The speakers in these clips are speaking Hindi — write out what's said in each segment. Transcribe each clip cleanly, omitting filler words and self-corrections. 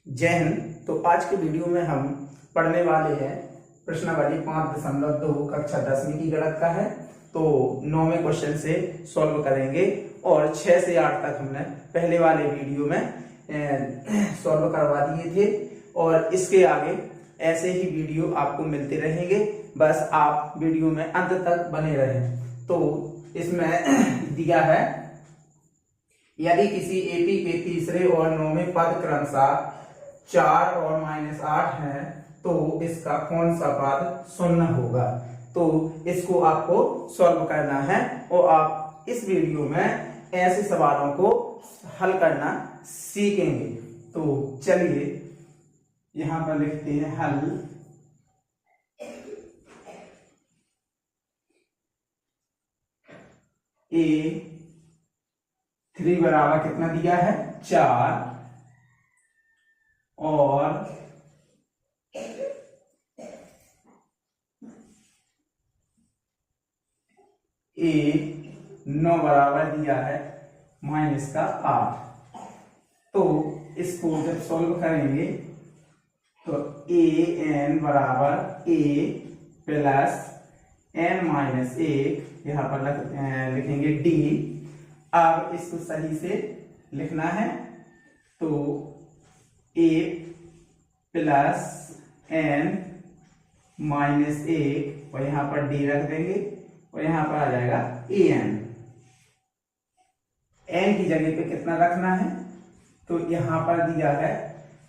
जय हिंद। तो आज के वीडियो में हम पढ़ने वाले हैं प्रश्नावली 5.2 कक्षा 10वीं की गणित का है। तो 9वें क्वेश्चन से सॉल्व करेंगे और 6 से 8 तक हमने पहले वाले वीडियो में सॉल्व करवा दिए थे और इसके आगे ऐसे ही वीडियो आपको मिलते रहेंगे, बस आप वीडियो में अंत तक बने रहें। तो इसमें दिया है, यदि किसी एपी के तीसरे और 9वें पद क्रमशः 4 और -8 है तो इसका कौन सा पद शून्य होगा। तो इसको आपको सॉल्व करना है और आप इस वीडियो में ऐसे सवालों को हल करना सीखेंगे। तो चलिए यहां पर लिखते हैं हल। A3 बराबर कितना दिया है 4 और A9 बराबर दिया है -8। तो इसको जब सॉल्व करेंगे तो an बराबर a प्लस n-1 यहाँ पर लिखेंगे d। अब इसको सही से लिखना है तो a प्लस n-1 और यहाँ पर d रख देंगे और यहाँ पर आ जाएगा an। n की जगह पे कितना रखना है, तो यहाँ पर दिया है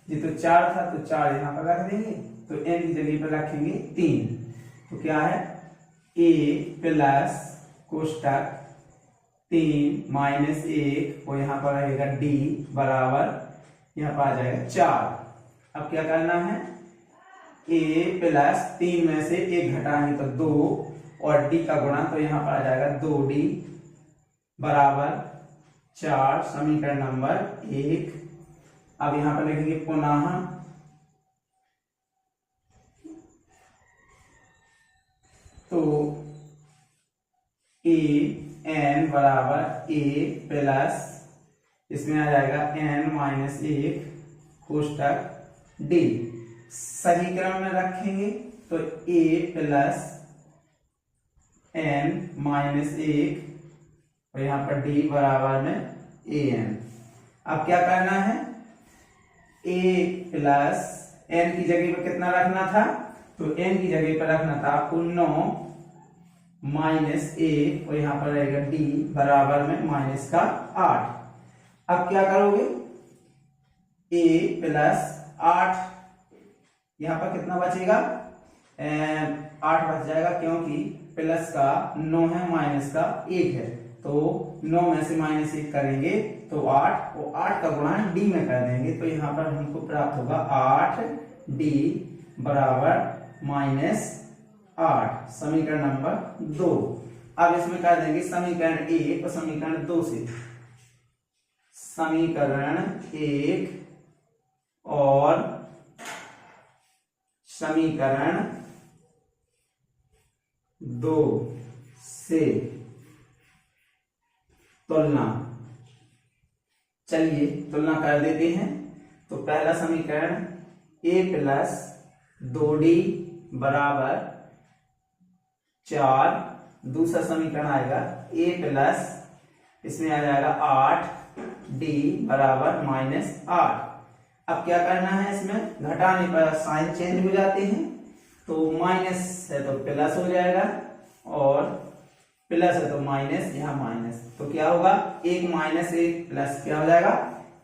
ये तो 4 था तो 4 यहाँ पर रख देंगे, तो n की जगह पर रखेंगे 3। तो क्या है a प्लस कोष्टक 3-1 और यहाँ पर रहेगा d बराबर यहाँ पर आ जाएगा 4। अब क्या करना है, a प्लस 3 में से 1 घटाएंगे तो 2 और d का गुणा, तो यहाँ पर आ जाएगा 2d बराबर 4, समीकरण नंबर 1। अब यहाँ पर लिखेंगे पुनः तो an बराबर a प्लस इसमें आ जाएगा n-1 कोष्टक d। सही क्रम में रखेंगे तो a प्लस n-1 और यहाँ पर d बराबर में an। अब क्या करना है, a प्लस n की जगह पर कितना रखना था, तो n की जगह पर रखना था आपको 9-1 और यहाँ पर रहेगा d बराबर में -8। अब क्या करोगे, a प्लस 8 यहाँ पर कितना बचेगा 8 बच जाएगा, क्योंकि प्लस का 9 है माइनस का 1 है, तो 9 में से -1 करेंगे तो 8 और 8 का गुणा d में कर देंगे, तो यहाँ पर हमको प्राप्त होगा 8d बराबर -8, समीकरण नंबर 2। अब इसमें कर देंगे समीकरण 1 और समीकरण 2 से। समीकरण 1 और समीकरण 2 से तुलना। चलिए तुलना कर देते हैं। तो पहला समीकरण a प्लस 2d बराबर 4, दूसरा समीकरण आएगा a प्लस इसमें आ जाएगा 8d बराबर -8। अब क्या करना है, इसमें घटाने पर साइन चेंज हो जाते हैं, तो माइनस है तो प्लस हो जाएगा और प्लस है तो माइनस, यहाँ माइनस, तो क्या होगा 1 - 1 प्लस क्या हो जाएगा,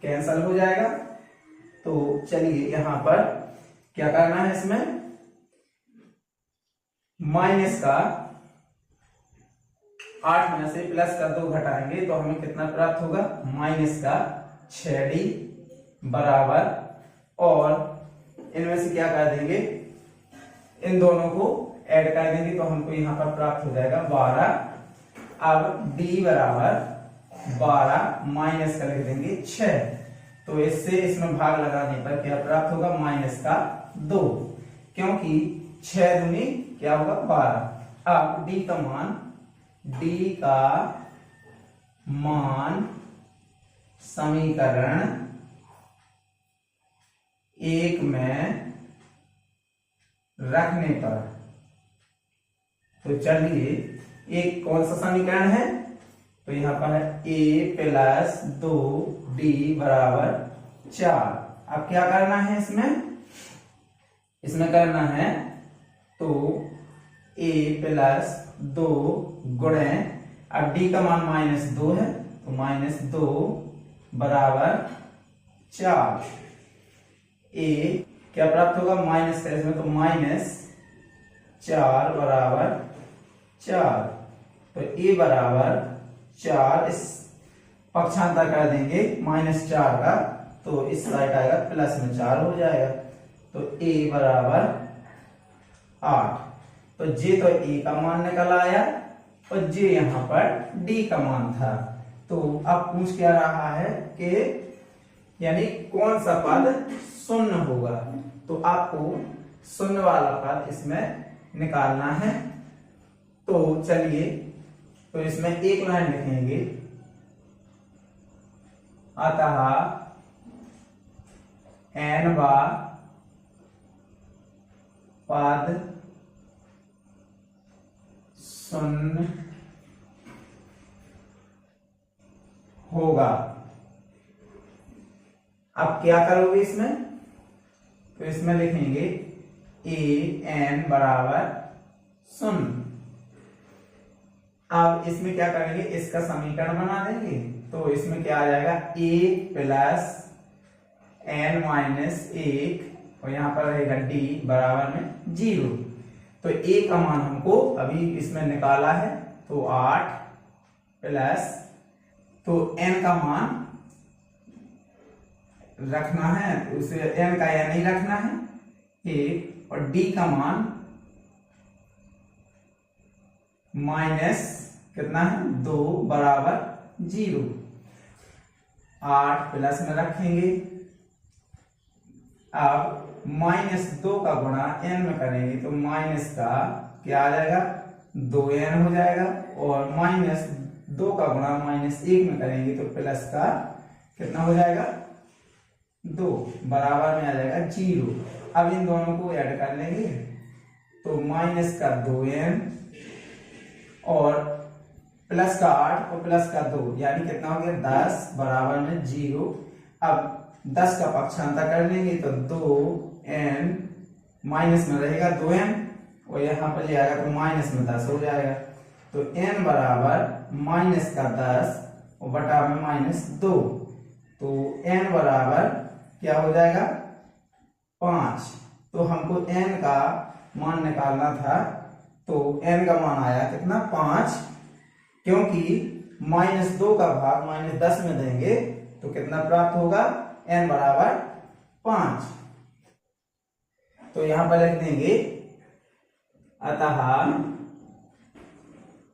कैंसल हो जाएगा। तो चलिए यहाँ पर क्या करना है, इसमें माइनस का 8 में से प्लस का 2 घटाएंगे तो हमें कितना प्राप्त होगा, माइनस का 6d बराबर, और इनमें से क्या कर देंगे, इन दोनों को ऐड कर देंगे तो हमको यहाँ पर प्राप्त हो जाएगा 12। अब d बराबर 12 माइनस का लिख देंगे 6, तो इससे इसमें भाग लगाने पर क्या प्राप्त होगा, -2, क्योंकि 6 दूनी क्या होगा 12। अब d का मान समीकरण एक में रखने पर। तो चलिए एक कौन सा समीकरण है, तो यहां पर है a प्लस 2d बराबर 4। अब क्या करना है इसमें करना है तो a प्लस 2 गुणे, अब d का मान -2 है तो -2 बराबर 4। a क्या प्राप्त होगा, माइनस का इसमें तो -4 बराबर 4। तो a बराबर 4, इस पक्षांतर कर देंगे -4 का, तो इस साइड आएगा प्लस में 4 हो जाएगा। तो a बराबर 8। तो j तो a का मान निकल आया और j यहां पर d का मान था। तो अब पूछ क्या रहा है कि यानी कौन सा पद शून्य होगा, तो आपको शून्य वाला पद इसमें निकालना है। तो चलिए, तो इसमें एक लाइन लिखेंगे, अतः n बार पद शून्य होगा। अब क्या करोगे इसमें, तो इसमें लिखेंगे a n बराबर 0। अब इसमें क्या करेंगे, इसका समीकरण बना देंगे। तो इसमें क्या आ जाएगा, a प्लस n माइनस 1 और यहां पर रहेगा d बराबर में 0। तो a का मान हमको अभी इसमें निकाला है, तो 8 प्लस, तो n का मान रखना है, उसे n का या नहीं रखना है 1, और d का मान माइनस कितना है 2 बराबर 0। 8 प्लस में रखेंगे, अब -2 का गुणा n में करेंगे तो माइनस का क्या आ जाएगा 2n हो जाएगा, और -2 का गुणा -1 में करेंगे तो प्लस का कितना हो जाएगा 2 बराबर में आ जाएगा 0। अब इन दोनों को ऐड कर लेंगे तो माइनस का 2n और प्लस का 8 और प्लस का 2 यानी कितना हो गया 10 बराबर में 0। अब 10 का पक्षांतर कर लेंगे तो 2n, माइनस में रहेगा 2n और यहां पर ले आएगा तो माइनस में 10 हो जाएगा। तो n बराबर माइनस का 10 और बटा में -2, तो n बराबर क्या हो जाएगा 5। तो हमको n का मान निकालना था, तो n का मान आया कितना 5, क्योंकि -2 का भाग -10 में देंगे तो कितना प्राप्त होगा, n बराबर 5। तो यहां पर लिख देंगे अतः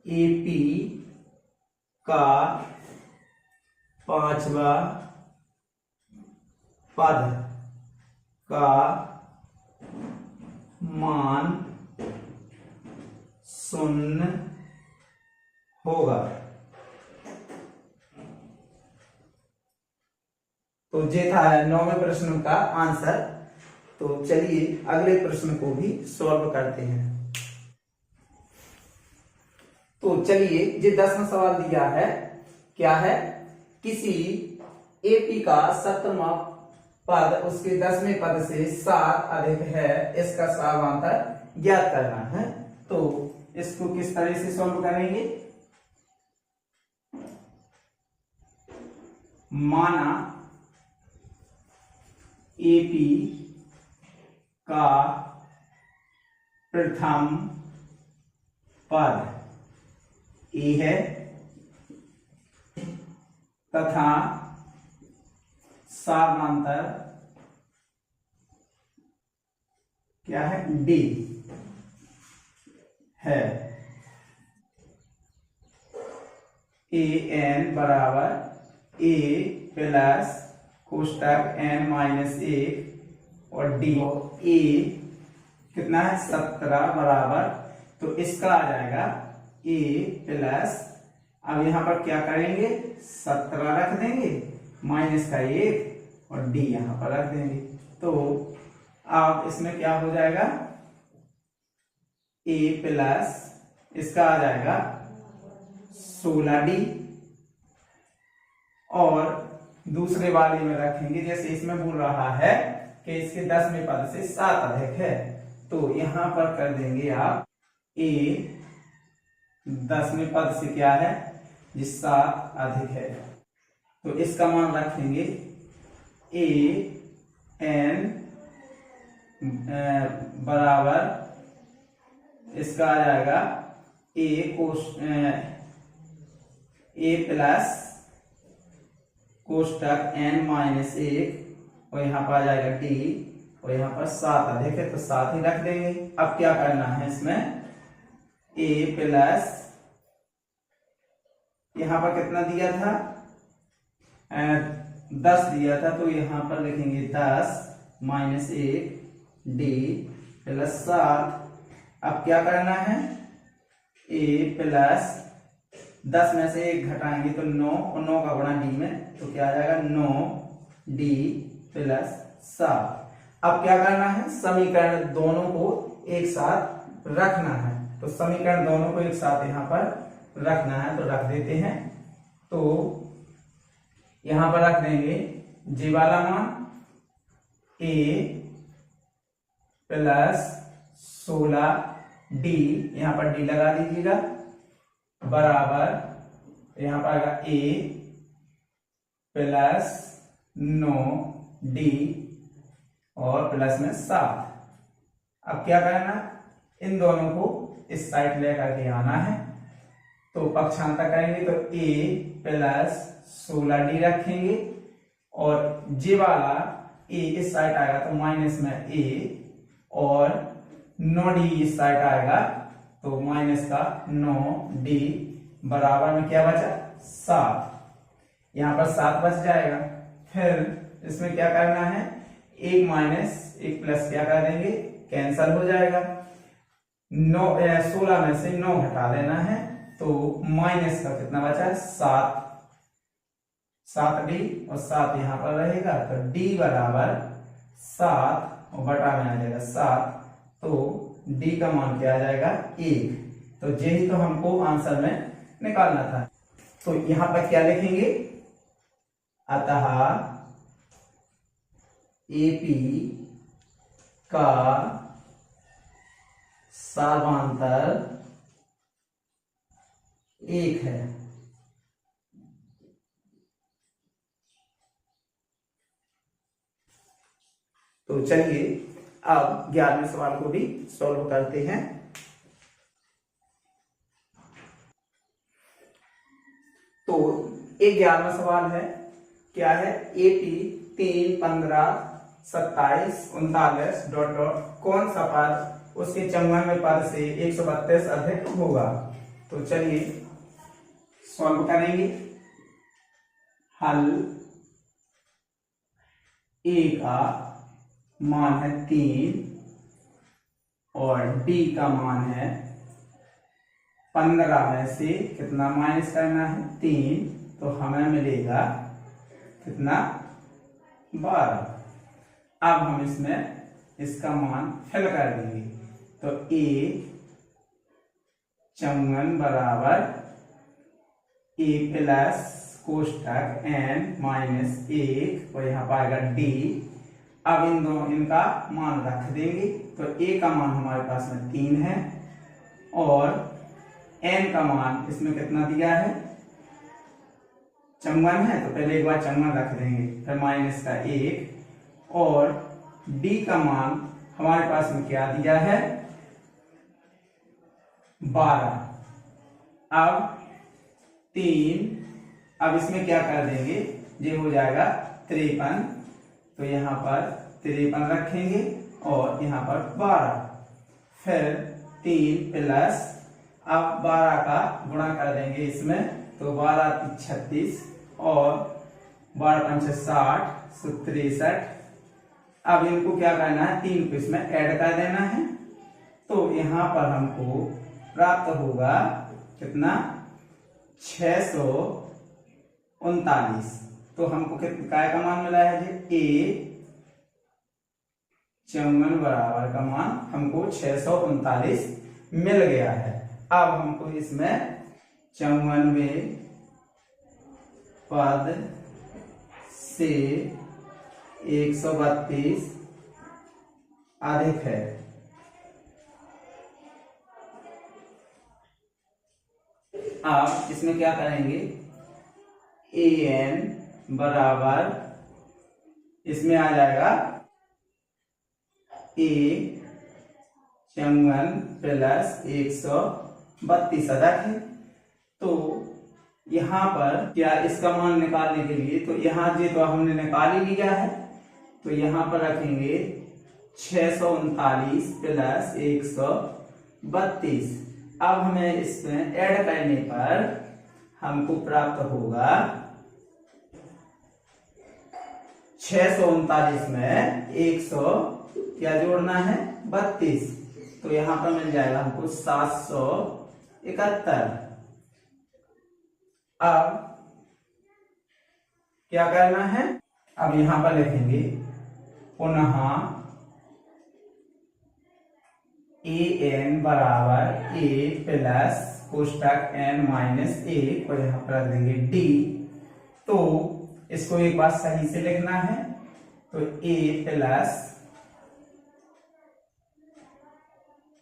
AP का 5वां पद का मान 0 होगा। तो ये था 9वें प्रश्न का आंसर। तो चलिए अगले प्रश्न को भी सॉल्व करते हैं। तो चलिए ये 10वां सवाल दिया है, क्या है, किसी एपी का 17वां पद उसके 10वें पद से 7 अधिक है, इसका समांतर ज्ञात करना है। तो इसको किस तरह से सॉल्व करेंगे, माना एपी का प्रथम पद ए है तथा समांतर क्या है डी है। ए एन बराबर ए प्लस कोष्टक n माइनस 1 और डी ए कितना है 17 बराबर, तो इसका आ जाएगा a प्लस, अब यहां पर क्या करेंगे 17 रख देंगे माइनस का 1 और d यहां पर रख देंगे। तो अब इसमें क्या हो जाएगा, a प्लस इसका आ जाएगा 16d, और दूसरे वाले में रखेंगे, जैसे इसमें बोल रहा है कि इसके 10वें पद से 7 अधिक है, तो यहां पर कर देंगे आप a 10वें पद से क्या है, जिस 7 अधिक है, तो इसका मान रखेंगे a n बराबर इसका आ जाएगा a प्लस कोष्टक n माइनस 1, और यहाँ पर आ जाएगा d, और यहाँ पर 7 अधिक है तो 7 ही रख देंगे। अब क्या करना है, इसमें a प्लस यहाँ पर कितना दिया था, 10 दिया था, तो यहाँ पर लिखेंगे 10 माइनस 1 d प्लस 7। अब क्या करना है, a प्लस 10 में से 1 घटाएंगे तो 9, और 9 का गुणा d में, तो क्या आ जाएगा 9d प्लस 7। अब क्या करना है, समीकरण दोनों को एक साथ रखना है, तो समीकरण दोनों को एक साथ यहाँ पर रखना है, तो रख देते हैं। तो यहाँ पर रख देंगे जी वाला मान a प्लस 16d, यहाँ पर d लगा दीजिएगा, बराबर यहाँ पर आएगा a प्लस 9d और प्लस में 7। अब क्या करना, इन दोनों को इस साइड लेकर के आना है, तो पक्षांतर करेंगे तो a प्लस 16d रखेंगे, और जे वाला a इस साइड आएगा तो माइनस में a, और 9d इस साइड आएगा तो माइनस का 9d, बराबर में क्या बचा 7, यहाँ पर 7 बच जाएगा। फिर इसमें क्या करना है, 1 माइनस 1 प्लस क्या कर देंगे, कैंसल हो जाएगा, 16 में से 9 हटा देना है, तो माइनस का कितना बचा 7d, और 7 यहाँ पर रहेगा, तो d बराबर 7 और बटा में आ जाएगा 7, तो d का मान क्या आ जाएगा 1। तो यही तो हमको आंसर में निकालना था। तो यहां पर क्या लिखेंगे, अतः AP का सर्वांतर 1 है। तो चलिए अब 11वें सवाल को भी सॉल्व करते हैं। तो एक 11वां सवाल है, क्या है, AP 3, 15, 27, 39 डॉट डॉट कौन सा पद उसके 54वें पद से 132 अधिक होगा। तो चलिए सॉल्व करेंगे। हल A का मान है 3 और D का मान है 15 में से कितना माइनस करना है 3, तो हमें मिलेगा कितना 12। अब हम इसमें इसका मान फिल कर देंगे, तो A 54 बराबर A प्लस कोष्टक n माइनस 1 और यहाँ पाएगा D। अब इनका मान रख देंगे, तो A का मान हमारे पास में 3 है और n का मान इसमें कितना दिया है 54 है, तो पहले एक बार 54 रख देंगे, फिर माइनस का 1 और D का मान हमारे पास में क्या दिया है 12। अब 3, अब इसमें क्या कर देंगे, ये हो जाएगा 53, तो यहाँ पर 53 रखेंगे और यहाँ पर 12, फिर 3 प्लस, अब 12 का गुणा कर देंगे इसमें, तो 12 36 और 12 पंच 60, 63। अब इनको क्या करना है, 3 को इसमें ऐड कर देना है, तो यहाँ पर हमको प्राप्त होगा कितना 639। तो हमको काय का मान मिला है जी, A 54 बराबर का मान हमको 639 मिल गया है। अब हमको इसमें 54वें पद से 132 अधिक है। आप इसमें क्या करेंगे, an बराबर इसमें आ जाएगा A54 प्लस 132 अधिक है। तो यहाँ पर क्या इसका मान निकालने के लिए, तो यहाँ जी तो हमने निकाल ही लिया है, तो यहाँ पर रखेंगे 639 प्लस 132। अब हमें इसमें ऐड करने पर हमको प्राप्त होगा 639 में 100 क्या जोड़ना है 32, तो यहाँ पर मिल जाएगा हमको 771। अब क्या करना है, अब यहां पर लिखेंगे पुनः an बराबर a प्लस कोष्टक n माइनस 1 और यहां पर रख देंगे d। तो इसको एक बार सही से लिखना है, तो a plus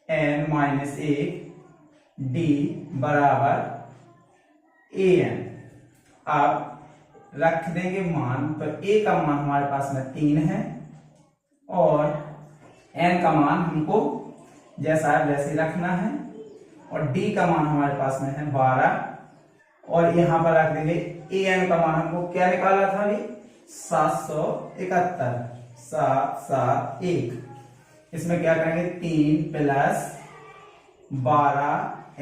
n minus 1 d बराबर an। आप रख देंगे मान, तो a का मान हमारे पास में 3 है और n का मान हमको जैसा है वैसे रखना है, और d का मान हमारे पास में है 12, और यहां पर रख देंगे an का मान हमको क्या निकाला था अभी 771 771। इसमें क्या करेंगे 3 प्लस 12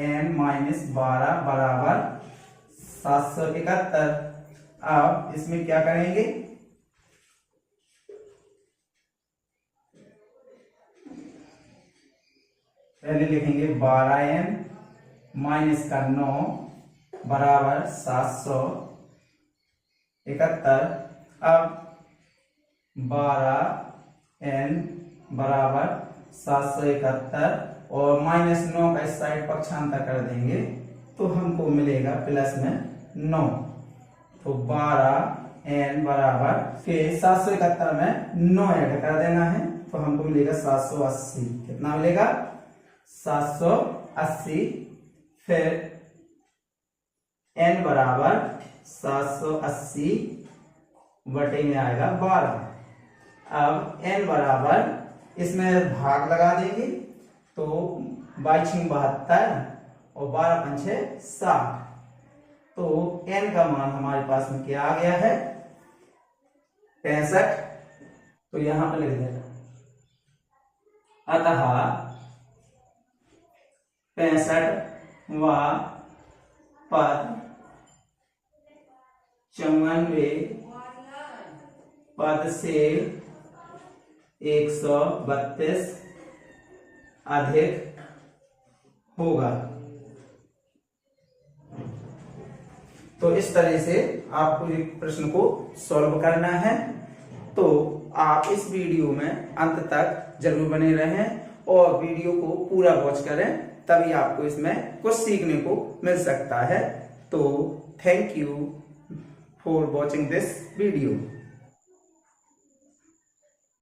n माइनस 12 बराबर 771। अब इसमें क्या करेंगे, पहले लिखेंगे 12n माइनस का 9 बराबर 771। अब 12n बराबर 771 और माइनस 9 का इस साइड पक्षांतर कर देंगे तो हमको मिलेगा प्लस में 9। तो 12n बराबर फिर 771 में 9 ऐड कर देना है, तो हमको मिलेगा 780। कितना मिलेगा 780। फिर n बराबर 780 बटे में आएगा 12। अब n बराबर इसमें भाग लगा देंगे, तो 22 72 और 12 पंचे 60। तो n का मान हमारे पास में क्या आ गया है 65। तो यहां पर लिख देना, अतः 65वां पद 54वें पद से 132 अधिक होगा। तो इस तरह से आपको एक प्रश्न को सॉल्व करना है। तो आप इस वीडियो में अंत तक जरूर बने रहें और वीडियो को पूरा वॉच करें, तभी आपको इसमें कुछ सीखने को मिल सकता है। तो thank you for watching this video.